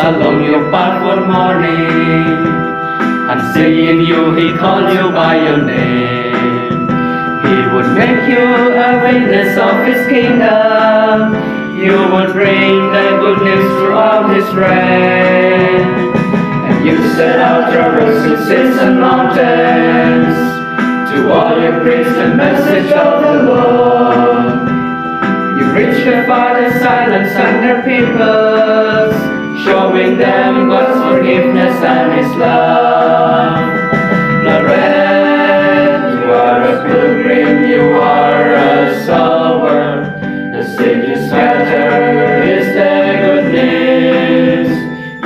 along your path one morning, and seeing you, he called you by your name. He would make you a witness of his kingdom. You would bring the good news throughout his reign. And you set out your roads to cities and mountains, to all you preach the message of the Lord. You reach the farthest islands and their peoples, showing them God's forgiveness and His love. Laurette, you are a pilgrim, you are a sower. The seed you scatter is the good news.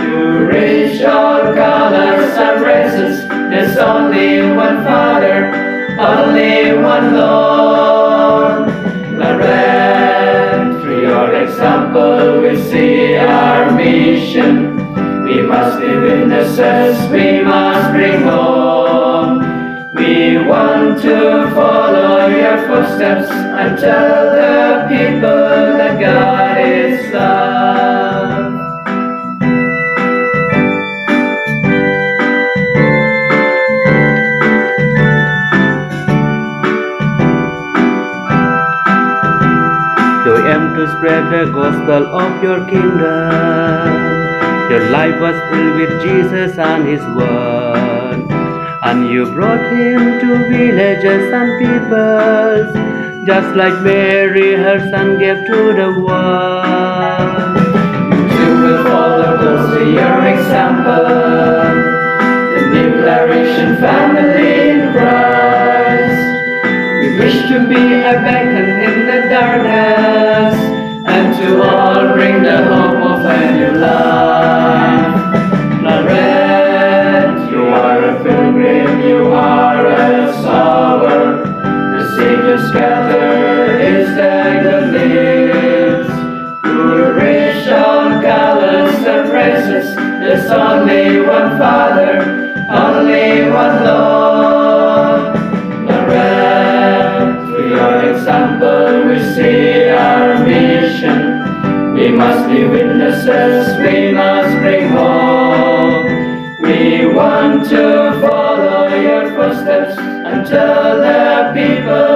You reach all colors and races. There's only one Father, only one Lord. Laurette, through your example we see our mission. We must be witnesses, we must bring home. We want to follow your footsteps and tell the people that God is love. You aim to spread the gospel of your kingdom. Your life was filled with Jesus and His word, and you brought Him to villages and peoples, just like Mary her son gave to the world. You too will follow close to your example, the new Claration family in Christ. We wish to be a beacon in the darkness, and to all bring the hope of a new life. Laurette, you are a pilgrim, you are a sower. The seed you scatter is the good news. You reach all colors and races. There's only one Father, only one Lord. Laurette, through your example we see our mission. We must be witnesses, we must bring home. We want to follow your footsteps and tell the people